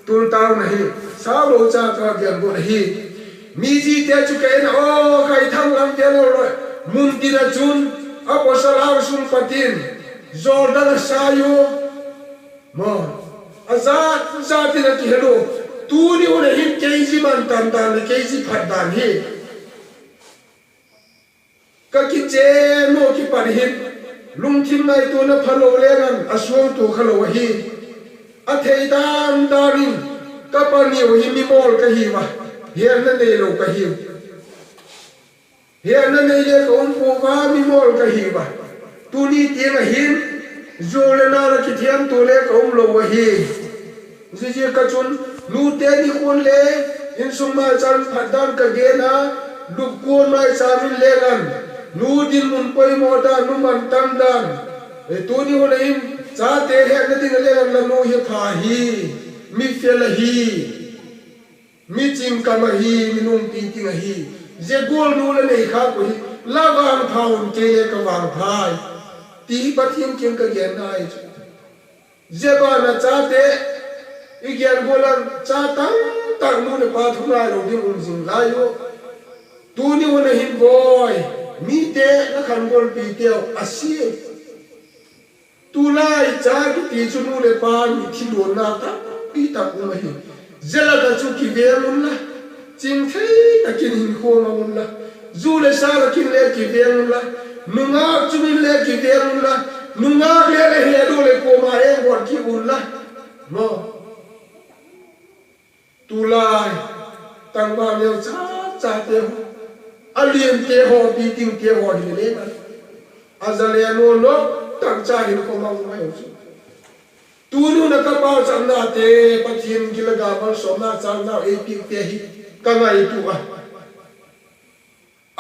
tul tang nahi sao lo cha ka gian bo nahi mi ji te chu ke na o kai thang lam te lo lo mun ti na chun apostle ar sun patin jordan sayo mo azat za ti na ki hello tu ni o ne hin ke ji man tan tan ni ke ji phat dan hi ka ki che no ki par hin lung thim nai tu na phalo le ngan aswang tu khalo hi a thei dan darin ka pani o hi mi mol ka hi wa hian na nei lo ka hi hian na nei le ko po wa mi mol ka hi wa tu ni ti na hin zo le na la ki thiam tu le ko lo wa hi ji ji ka chun lu te ni khon le in sum ma chan phat dan ka ge na lu ko mai sa min le gan nu din mun poi mo da nu man tam dan e tu ni ho nei cha te he na ding le la no hi pha hi mi fe la hi mi chim ka ma hi mi nung ti ti nga hi je gol nu le nei kha ko hi la wang phaun ke ye ka wang phai ti pathin kem ka gen nai je ba na cha te I gen golan cha tang tang nu le pa thu lai lo ding un jing lai yo tu ni ho na hin boy mi te na khan gol pi teo asi tu lai cha ki ti chu nu le pa mi thi lo na ta pi ta ku ma hi zela da chu ki ve mun la ching thei na kin hin kho ma mun la zu le sa la kin le ki ve mun la nu nga chu mi le ki ve mun la nu nga le le he do le ko ma e won ki un la no tu lai tang ba le cha cha te alien te ho pi ting te ho ni le na azale no no tang cha hin ko ma ma yo tu nu na ka pa chang na te pathin ki la ga ma so na chang na e pi te hi ka ngai tu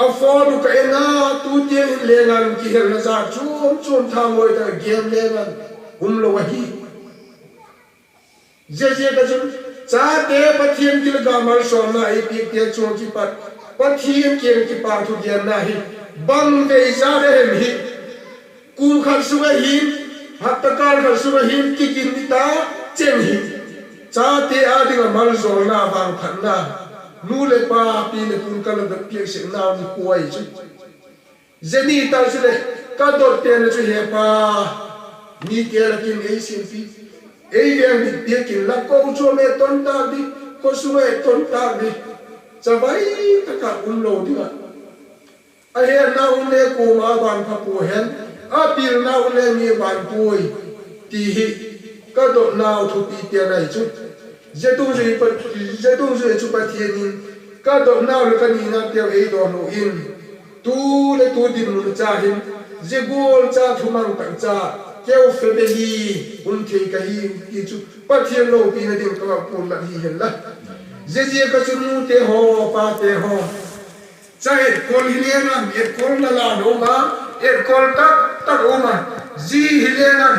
a fo nu ka ena tu te le ngan ki hel na za chum chum tha ngoi ta game le ngan lo wa hi je ka chum cha te pathin ki la ga ma so na e pi te chum ki pat pathin ki pa thu gen na hi bang ve sa re hi kum khan su ga hi hat kar khan su ga hi ki kin ni ta chen hi cha te a ding mal zol na bang phan na nu le pa pi le kun ka la da pi se na ni koi chu zeni ta se le ka dor te ne chu he pa ni te la kin ei sin pi ei veng ni te kin la ko chu me ton ta di ko su me ton ta di cha vai ta ka lo di ma a he na le ko ma ban pha pu hen a pil na le mi ban pui ti hi ka do na thu pi te nai chu je tung je chu pa thien in ka do na le ka ni na te ei do no in tu le tu din nu cha hin je gol cha thu mang tang cha keu family un thei ka hi ti chu pa thien lo pi na din ka pu la hi hen la je ka chu nu te ho pa te ho cha et kol hi le na et kol la la no ma et kol tak o ma ji hi le na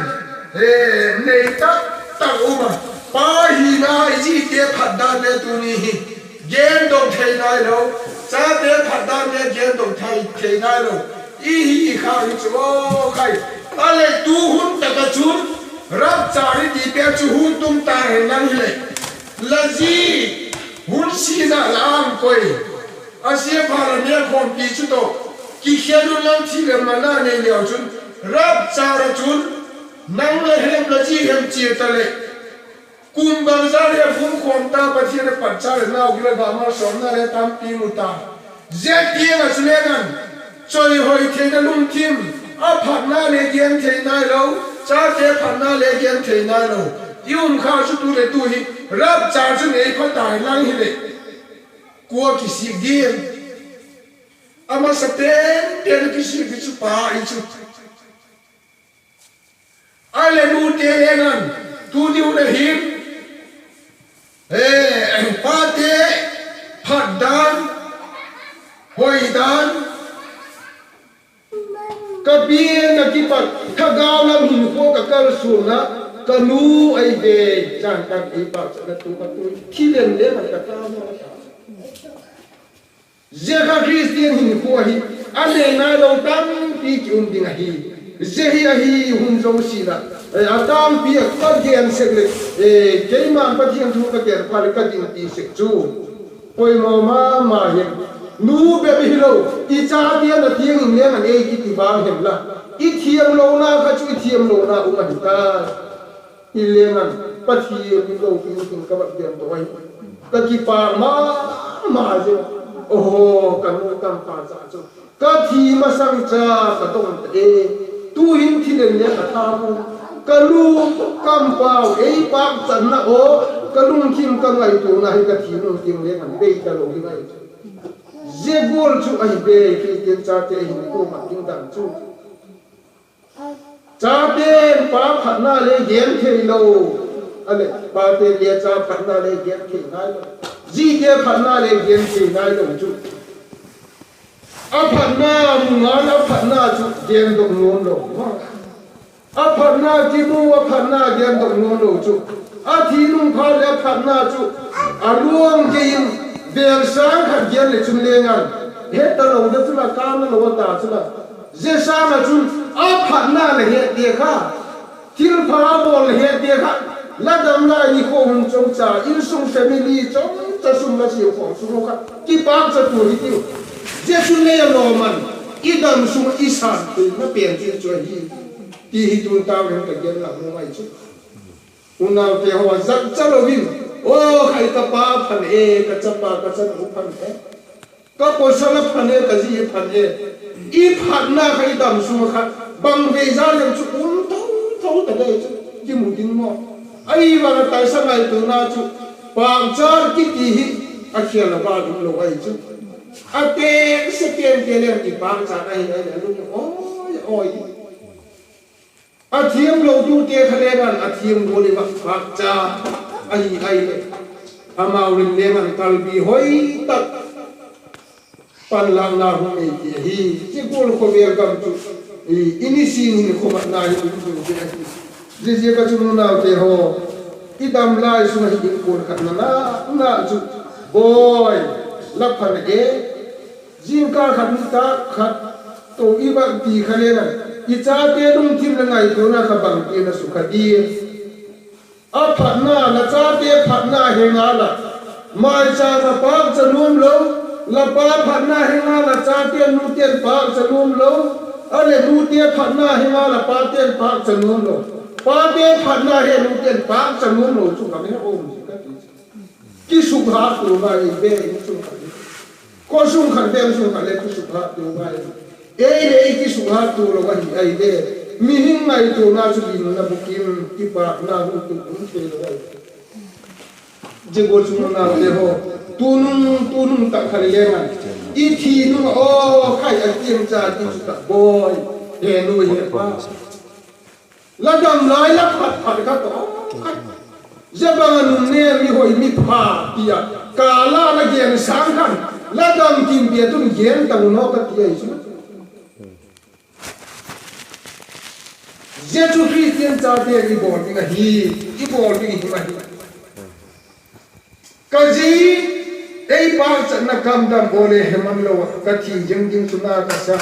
nei tak o ma pa hi na ji te phat da le tu ni hi gen dong thei nai lo cha te phat da le gen dong thei nai lo I hi kha hi chu khai ale tu hun ta ka chun rab chari ti pe chu hun tum ta he nang le la ji hun si na lam koi asia phara ne khom pi chu to ki khelu lam thi le ma na ne le chun rab chara chun nang le hem la ji hem chi ta le kum bang za le phum khom ta pa thi le pat cha le na u le ga ma som na le tam pi mu ta je ti na chu le gan choi hoi the da lung kim a phat na le gen the nai lo cha te phat na le gen the nai lo yun kha chu tu le tu hi rab cha chu nei pha tai lang hi le ko ki si gen ama sa ten ki si ki chu pa I chu ale nu te enan tu ni u le him pa te phat dan hoi dan ka bien na ki pat tha gaw lam hin ko ka kal su na ka nu ai de chan tak I pa sa tu ka tu thi len le ma ka ta ma je ka Christian hin ko hi ane na lo tam pi ki ding hi je hi hun zo si la Adam pia ka gen sekle ke man pathian thu ka ken phale ka din ti sek chu poi ma he nu be bi lo I cha dia na tiang in le man ki ti ba hem la I thiam lo na ka chu thiam lo na u ma ta I le man pathian bi lo kin ka ba gen to ai ka ki pa ma je oh kan nu kan pa cha chu ka thi ma sang cha ka tong tu hin thi le ka tha mu kalung kampau pak san na o kalung kim ka ngai tu na hi ka thi no kim le kan be ka lo hi ngai je gol chu ai be ki ken cha te hi ko ma king dan chu cha te pa phat na le gen the lo ale pa te le cha phat na le gen the ngai lo ji te phat na le gen the ngai lo chu a phat na ma na phat na chu gen dong non lo a phatna ki mu a phatna gen dong no lo chu a thi nung pha le phatna chu a luang ge in bel sang khat gen le chun le ngan he ta lo de chu la ka na lo ta chu la je sa ma chu a phatna le he de kha til pha bol he de kha la dam la ni ko hung chong cha in sung family chong cha sung la si ko sung kha ki pa cha tu ri ti je chun le lo man I dam sung I san tu na pen ti chu hi ti hi tun tao le ka gen la mo mai chu unau te ho zak chalovin o khai ka pa phan ka chapa ka chan u phan ka po sala phan ka ji phan I phan na khai dam su kha bang ve za le chu un thau ta le chu ki mu din mo ai wa na tai sa mai tu na chu pang char ki ti hi a khia la ba dum lo ai chu a te se ken ke le ki pang cha ai lu oi a thiam lo tu te khale gan a thiam go le ba phak cha ai le amau rin le man kal bi hoi tak pan lang na hu me ki hi chi gol ko ver gam chu ini sin ni ko ma na hi tu je ka chu na te ho I dam lai su hi ko ka na chu boy la phan jin ka khat ta khat to I ba ti khale gan I cha te dum thim la ngai tu na kha bang ti na su kha di a phat na la cha te phat na he nga la mai cha na pa cha num lo la pa phat na he nga la cha te nu te pa cha num lo ale nu te phat na he nga la pa te pa cha num lo pa te phat na he nu te pa cha num lo chu ka me om ka ki su ha tu ba I be chu ka ko su khan be su ka le su ha tu ba le ki su ha tu lo ga ai de mi hin ngai tu na su bi na bu kim ki pa na hu tu un te lo je go chu na le ho tu nung ta khali le ngan I thi nu o khai a kim cha ki su ta boy he nu he pa la dam lai la phat ka to je bang ne mi hoi mi pha tia ka la la gen sang khan la dam kim bia tu gen tang no ka ti ai su Jesu Christian cha te I bol ti nga hi I bol ti hi ma hi ka ji ei pa cha na kam dam bole heman lo ka thi jeng ding suna ka sa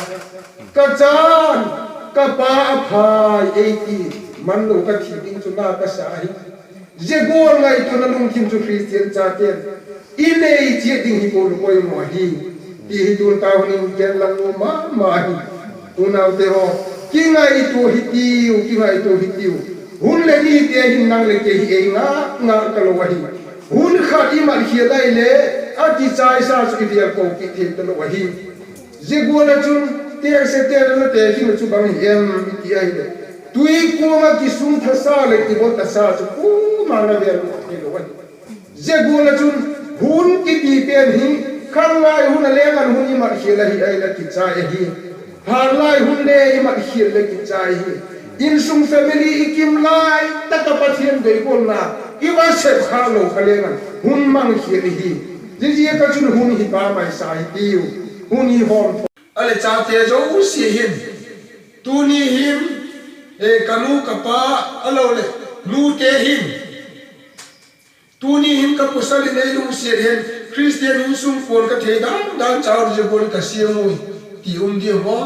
ka chan ka pa phai ei ti man lo ka thi ding suna ka sa hi je gol ngai to na lung kim chu Christian cha te I nei che ding hi bol ko mo hi ti hi tun ta hu ni ken lang ma hi unau te ho ki ngai to hitiu hun le ni te hin nang le ke hi nga ka lo wahi hun kha I ma hi dai le a ki chai sa su dia ko ki the te lo wahi je go na chun te se te na te hin chu bang em ti ai le tui ko ma ki sum tha sa le ki bo ta sa chu ku ma na ver lo wahi je go na chun hun ki ti pen hi khang lai hun le ngan hun I ma hi la hi ai la ki chai hi har lai hun le I ma hi le ki chai hi in sung family ikim lai ta ka pathian dei kon na I wa se kha lo khale ngan hun mang hi hi ji ka chun hun hi pa mai sa hi tiu hun hi hom ale cha te jo si hin tu ni him kanu ka pa alo le lu te him tu ni him ka pusali nei lu si hen Christian in sung kon ka the dan chao je bol ka si mu ti dia mo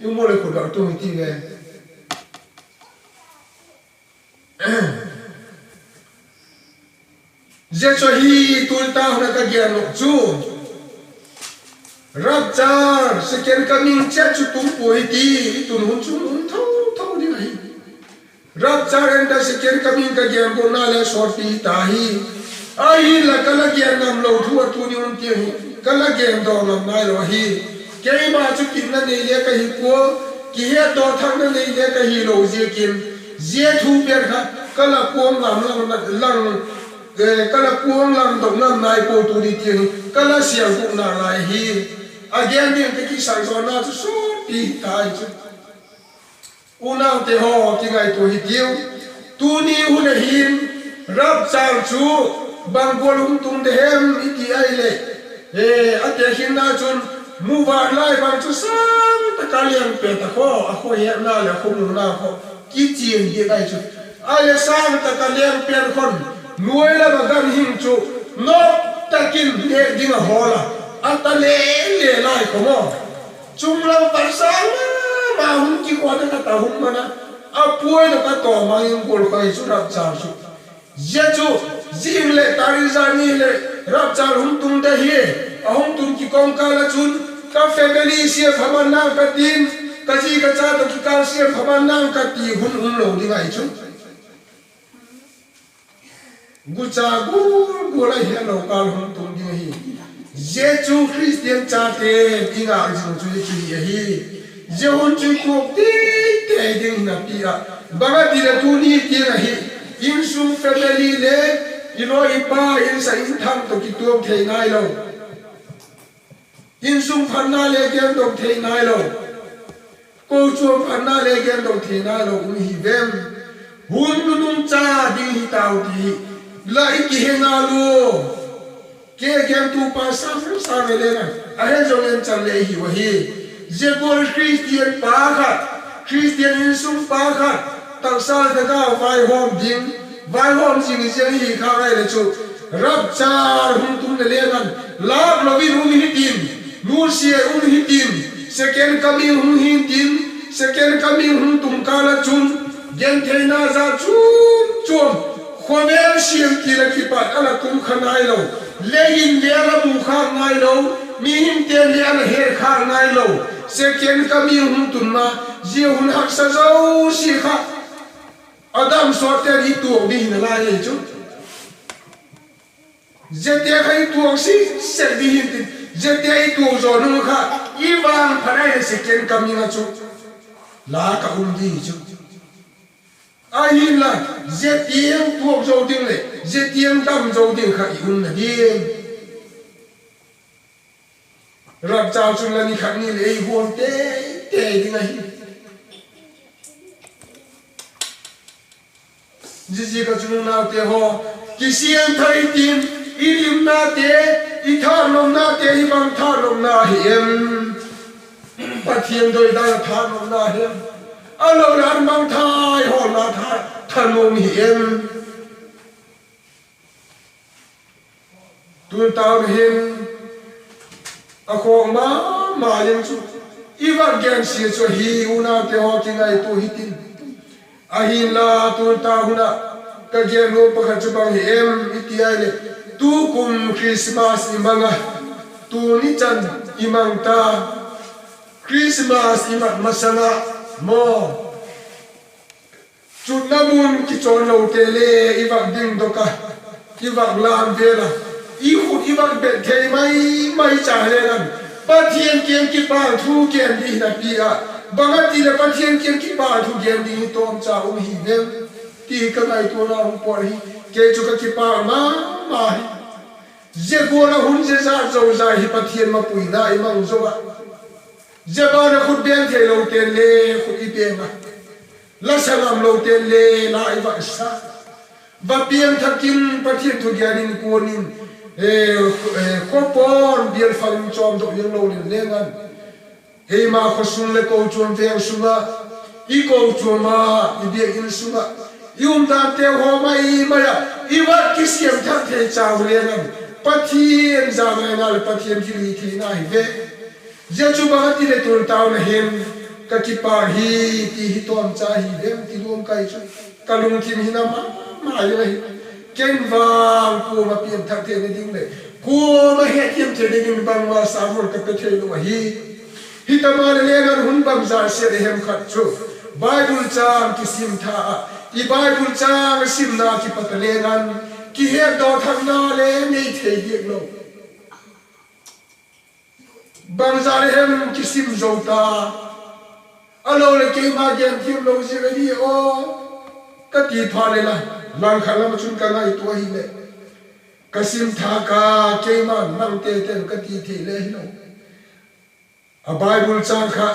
yu mo le ko ga tu ti le J cho hi tulta hona ka gian no chu rapchar second coming cha chu tum poi ti tun hun chu hun thau di hai rapchar and the second coming ka gian ko na le shorti ta hi ai la kala gian nam lo thu tu ni un ti hi kala gian do nam nai lo hi ke ma chu kin na ne le ka hi ko ki he do thang na ne le ka hi lo je kin je thu per kha kala pom nam lang kala puang lang dong nam nai po tu di tiang kala siang ku na lai hi again din ke ki sai zo na chu so ti tai chu una te ho ki ngai tu hi tiu tu ni hu na hin rap chang chu bang bolum tung de hem i ti ai le ate hin na chun mu va lai bang chu sam ta ka liang pe ta kho a kho ye na le kho mu na kho ki chien di dai chu ai sam ta ka liang pe khon nuôi là mà gan hình chu nó ta kinh để đi mà ho là anh ta lẽ lại có mò chung là bản sáng mà không chỉ có cái ta không mà na à bùi là cái cỏ mà những bùi cái chu rap char chu giờ chu zim lệ tari zani lệ rap char không tung đây hi không tung chỉ con cá là chun các family xia phàm nam cái tin cái gì cái cha cái cá xia phàm nam cái ti hun lâu đi ngay chu gucha gu la hi lo kal hum tum di hi jesu christian cha te inga jing chu chi hi jehon chu ko te ding na pia baga di la tu ni ti na hi in sum family le ino ipa in sa in tham to ki tuam thei nai lo in sum phanna le gen dong thei nai lo ko chu phanna le gen dong thei nai lo un hi vem hun num cha ding hi tau ti lại ki hena lu ke gem tu pa sa le na a he zo len chan le hi wa hi je bol christian pa kha christian in sum pa kha tang sa da ga vai hom jing je hi kha rai le chu rab char hum tum le nan la lo vi hum hi tin nu sie hi tin second coming hum hi tin second coming hum tum ka la chun gen theina za chun khomen siam ti la ki pat ala kum khanai lo lein le la mu kha ngai lo mi him te le ala her kha ngai lo second kami hum tun ma ji hun hak sa zo si kha adam so te ri tu bi na la ye chu je te khai tu si se bi hin ti je te ai tu zo nu kha i wang pharai second kami na chu la ka di chu ai là giết tiếng thuộc dầu tiếng này giết tiếng đâm dầu tiếng khải un là điên rập chào chung là ni khải ni lấy huống tê thế này gì cái chung nào tê ho cái xiên thấy tin ilim na tê i thar nom na tê i bang thar nom na hiểm bắt hiểm đôi ta thar nom na hiểm alo ran bang thai ho na thai than mong hiểm tuân tao hiểm a khong ma yang chu iwan gen si chu hi una te ho ki ngai tu hitin a hin la tuân tao huna ka gen no pa kha chu bang hiểm itiai le tu kum christmas imanga tu ni chan imang ta christmas imat masanga mo chút namun ki chon lo te le iwak ding doka iwak lam vela i khut iwak bet thei mai cha le nan pathian kem ki pa thu kem di na pia banga ti le pathian kem ki pa thu kem di tom cha hi vem ti ka ngai to na hum por hi ke chu ka ki pa ma hi je go na hun je za zo za hi pathian ma pui na i mang zo je ba na khut ben thei lo te le khut i pe ma la salam lo te le la i va sa va pian thakin pathian thu gyanin konin ko pon bial fang chom do yang lo le ngan he ma khosun le ko chom ve sunga i ko choma i de in sunga yum ta te ho mai ma ya i va kisiam thak the chaw le ngan pathian za na le pathian ki thi na hi ve je chu ba ti le tur taw na hem ka ki pa hi ti hi tom cha hi vem ti lum kai chu kalung kim hi na ma ye hi ken vang ku ma pian thak the ni ding le ku ma he thiam che ding bang ma sa mur ka pe the lu hi ta ma le ngan hun bang za se de hem khat chu Bible chang ki sim tha I Bible chang sim na ki pat le ngan ki he do thang na le nei the dik lo bang za le hem ki sim zo ta alo le ke ma gen thiam lo ji le ni o ka ti pha le la lang khala ma chun ka ngai to hi le ka sim tha ka ke ma nang te te ka ti the le hi lo a Bible chang kha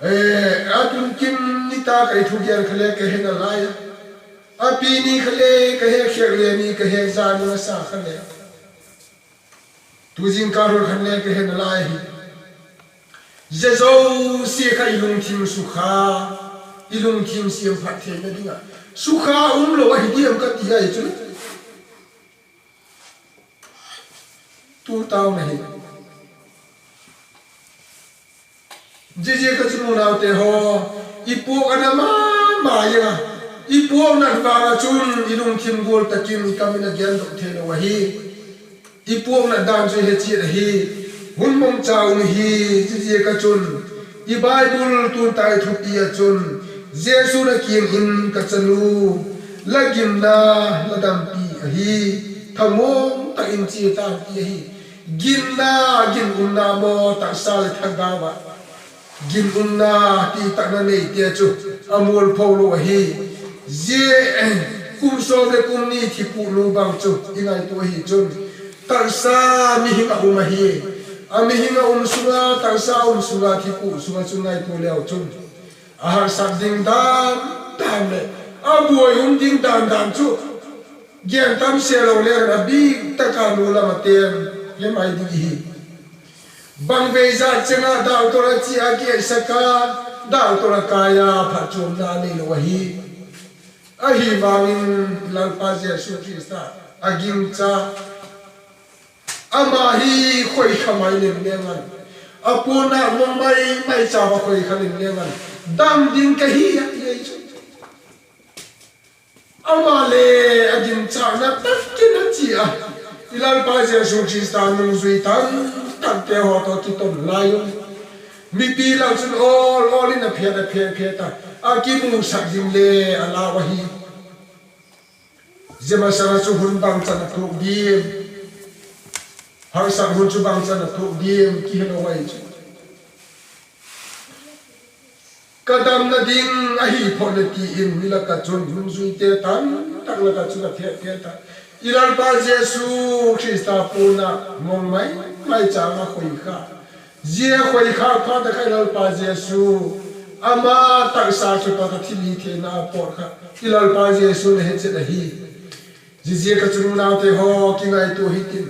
atun kim ni ta kai thu gian khale ke he na lai a pi ni khale ke he kher le ni ke he za ni sa khale tu jin ka ro khale ke he na lai hi jezo si khai lung thim su kha ilung thim siam phat the na dinga su kha lo hi diam ka ti ai chu tu tao nahi je ka chu na te ho ipo ana ma ya ipo na ba chun ilung thim gol ta kim kamina gyan do the lo hi ipo na dan je he chi hi hun mong chau ni hi je ka chun I Bible tu tai thu tia chun Jesu na kim in ka chanu lagim na ladam pi hi thamong ta in chi ta pi hi gin unna mo ta sal thagawa gin unna ti ta na nei tia chu amol pholo hi je kum so le kum ni thi pu lu bang chu inai to hi chun ta sa mi hi ka ma hi ami hinga sunga tangsa sunga thipu sunga chungai to leo chun ahar sak ding dan le abuai ding dan chu gen tam se lo le na bi ta ka nu la ma tem le mai di hi bang ve za chenga da to ra chi a ke saka da to ra kaya pha chum na ni lo hi a hi bangin lal pa je su krista aging cha ama hi khoi khamai le ngan apuna mong mai cha ba khoi khalin ngan dam din ka hi ya ye chu ama le agin cha na tak kin chi a ilal pa je su krista nung zui tan tak te ho to ki ton layo mi pi la chun all in a phe ta a ki mu sak din le ala wa hi jema sara chu hun bang chan thu di har sak hun chu bang chan thu diem ki helo wai chu kadam na ding a hi phone ti in mila ka chun hun zui te tan tak la ka chu ka the ta ilal pa jesu krista puna mong mai cha ma khoi kha je khoi kha pha ta kai lal pa jesu ama tak sa chu pa ta thili the na por kha ilal pa jesu ne he che da hi je ka chu na te ho ki ngai tu hi tin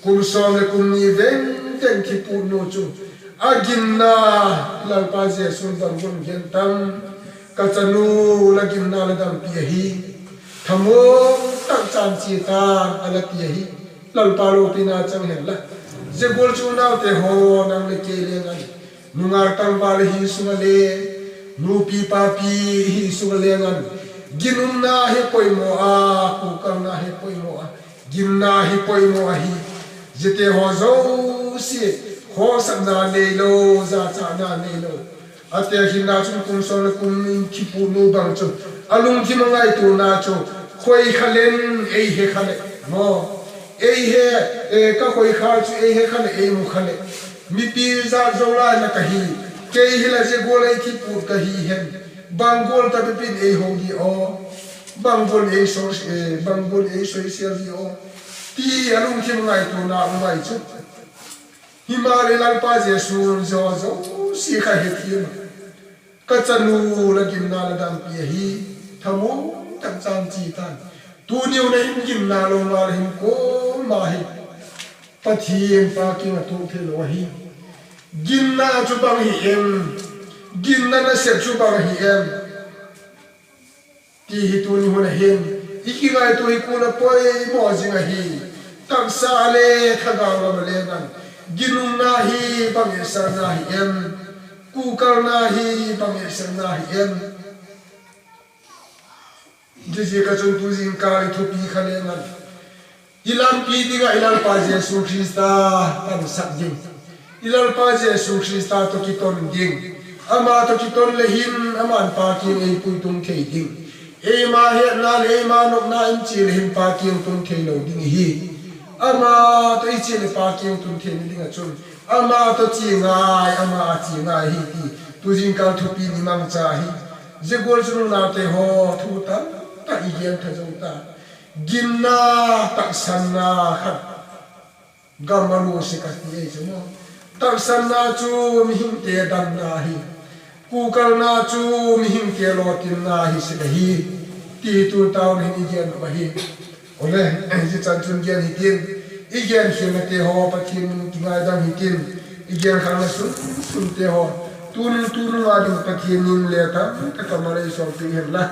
kum som le kum ni ven ten ki pu no chu aginna lal pa jesu dam gun gen tam ka chanu la ginna la dam pi hi thamo tak chan chi ta ala pi hi lal pa ro pina chang hen la je gol chu na te ho nang le ke le ngan nungar tang ba le hi su le nu pi pa pi hi su le ngan ginum na he poi mo a ku kang na he poi mo a gim na he poi mo a hi jete ho zo si ho san na le lo za cha na ne lo ate hin na chung kum so le kum ki pu nu bang chu alung ki mangai tu na chu khoi khalen ei he khale mo ei he ka khoi kha chu ei he khale ei mu khale mi pi za zo la na ka hi ke hi la je gol ei ki pu ka hi hen bangol ta pin ei ho di o bangol ei so di o ti alung ki mangai tu na mai chu himale lal pa jesu zo si kha he ti ka chanu la gim na la dam pi hi thamo tak chan chi tan tu niu na him gim na lo ma him ko ma hi pathiem pa ki ma tu the lo hi gin na chu bang hi em gin na se chu bang hi em ti hi tu ni ho na hen iki ngai tu hi ku na poi mo jinga hi tak sa le khaga lo le ngan ginum na hi bang sa na hi em ku kar na hi bang sa na hi em Jiji ka chun tu jing ka li thu pi khale ngan ilam pi dinga ilal pa Jesu Krista tan sak jing ilal pa Jesu Krista to ki ton ding ama to ki ton le hin aman pa ki ei pui tung thei ding ei ma he na le ma nok na in chi le hin pa ki tung thei lo ding hi ama to i chi le pa ki tung thei ding a chun ama to chi ngai ama chi ngai hi ti tu jing ka thu pi ni mang cha hi je gol chun na te ho thu ta ta i gen tha jong ta ginna tak sanna khat gamaru se ka ti ei chmo tak sanna chu mi hing te dan na hi ku kal na chu mi hing te lo tin na hi se hi ti tu taw ni i gen ba hi ole ji chan chun gen hi tin i gen se na te ho pa chin ki ngai dang hi tin i gen khang na sun te ho tu nu ma ding pa chin nin le ta ka ma le so ti hen la